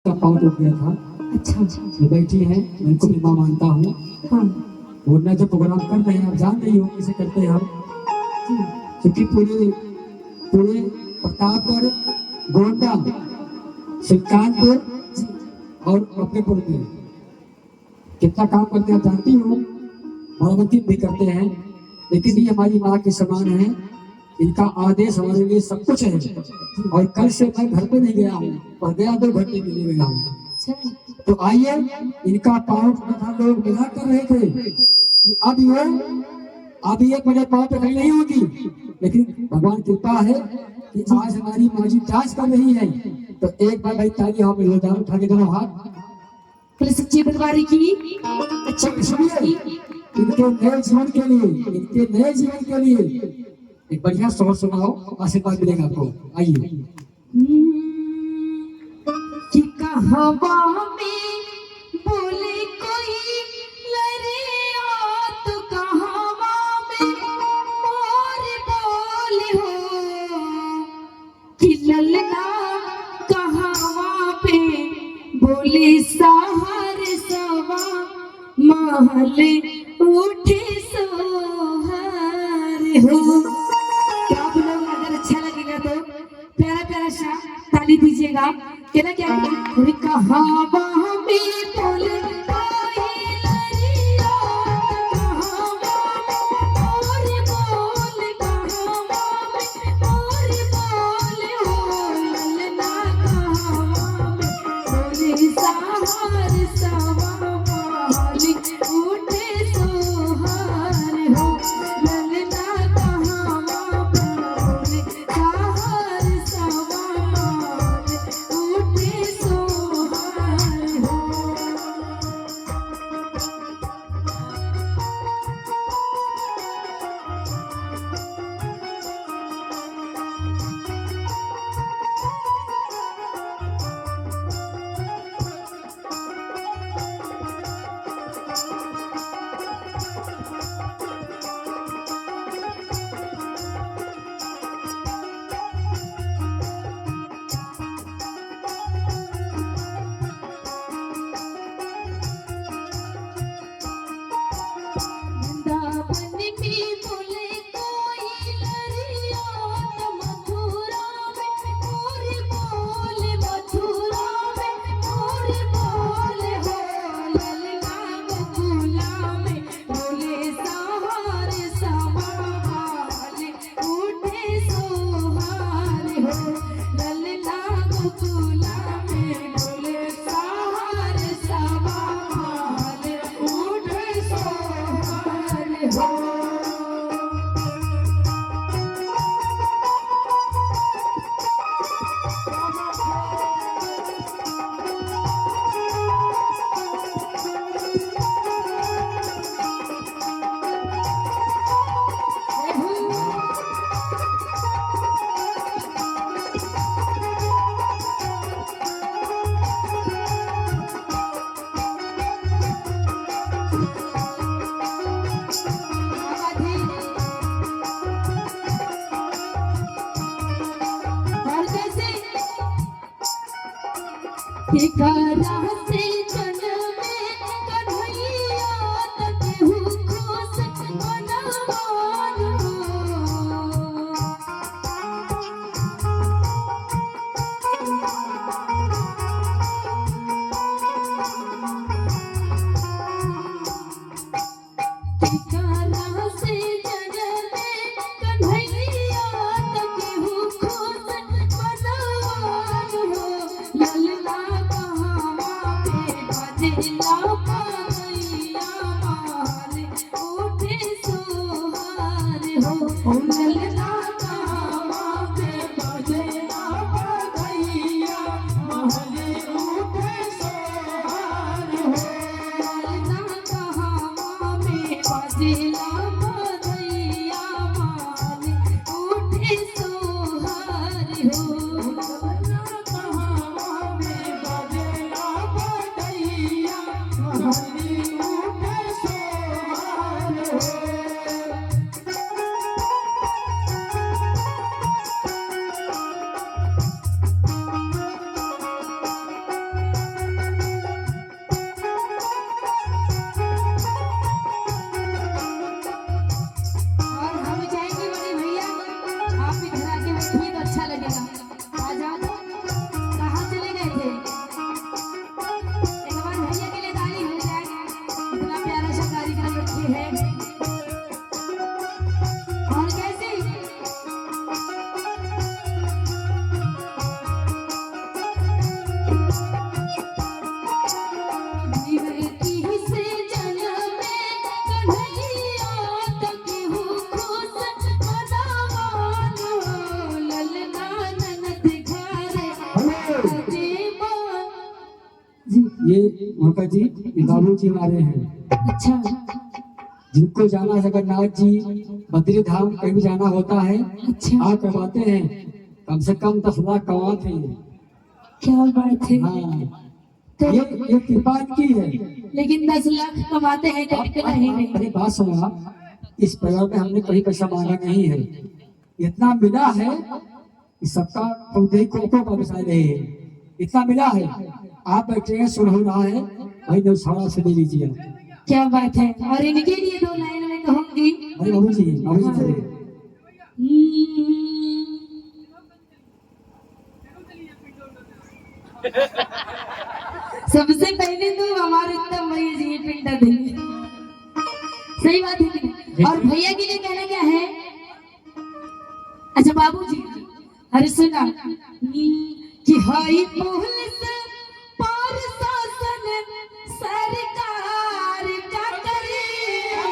का पाँव टूट गया था। अच्छा वो बैठी है, मैं उनको भी माँ मानता हूँ। हाँ वरना जो प्रोग्राम कर रहे हैं आप जान रही हो कैसे करते हैं हम, क्योंकि पूरे पूरे प्रतापगढ़, गोंडा, सुल्तानपुर और फतेहपुर में कितना काम करते हैं आप जानती हो। भगवती भी करते हैं, लेकिन ये हमारी माँ के समान है। इनका आदेश हमारे लिए सब कुछ है। और कल से मैं घर पे नहीं गया हूँ, पर गया 2 घंटे के लिए गया हूँ। तो आइए, इनका पाँव तथा लोग मिला कर रहे थे कि अब ये मेरे पाँव पे खड़ी नहीं होगी, लेकिन भगवान कृपा है कि आज हमारी माँ जी डांस कर रही है। तो एक बार भाई ताली हम जोरदार उठा के दोनों हाथ फिर सच्ची दरबारी की अच्छा सुनिए। इनके नए जीवन के लिए एक बढ़िया शोर सुनाओ, आशीर्वाद मिलेगा आपको। आइए। कि कहवा में बोले कोई लरिया तो कहवा में मोर बोले हो कि ललना कहवा पे बोले सहर सवा महल उठे सोहर हो। तो आप लोग अगर अच्छा लगेगा तो प्यारा प्यारा सा ताली दीजिएगा। क्या क्या कहावा में बोले कोई लरिया कहावा और बोल कहावा और बोले हो ललना कहावा बोले सहर सवा महल उठे सोहर हो ललना कहावा बोले सहर सवा महल उठे सोहर हो। वृंदावन में बोले कोई लरिया तो मथुरा में मोर बोले मथुरा में मोर बोले हो ललना गोकुला में बोले सहर सवा महल उठे सोहर हो ललना गोकुला में बोले सहर सवा महल उठे सोहर हो। और कैसे ठिकाना से जन्मे कन्हैया तक केहू खुश मनवार हो। ठिकाना से जन्मे कन्हैया तक केहू खुश मनवार हो ललना कहावा पे बजेला पगैया महल उठे सोहर हो ललना कहावा पे बजेला पगैया महल उठे सोहर हो ललना कहावा में बजेला पगैया महल उठे सोहर हो ललना कहावा में बजेला पगैया महल ये मौका जी ये बाबू जी हमारे हैं, अच्छा जिनको जाना है जगन्नाथ जी बद्री धाम कहीं भी जाना होता है अच्छा, आप करवाते हैं, कम से कम 10 लाख कमाते हैं। क्या बात है। हाँ तो ये कृपा की है। लेकिन 10 लाख कमाते हैं तो इतना ही नहीं। मेरी बात सुनो, इस परिवार में हमने कहीं पैसा मांगा नहीं है, इतना मिला है कि सबका खुदे को बचा रहे हैं, इतना मिला है। आप बैठे हैं सुन हो रहा है भाई नौछाड़ा से ले लीजिए। क्या बात है। और इनके लिए 2 लाइन में कहूंगी। अरे बाबू जी बोलिए। सबसे पहले तो हमारे उत्तम भैया जी ये पिंडा देंगे, सही बात है कि नहीं? और भैया के लिए कहना क्या है। अच्छा बाबूजी, अरे सुना कि हाई पुलिस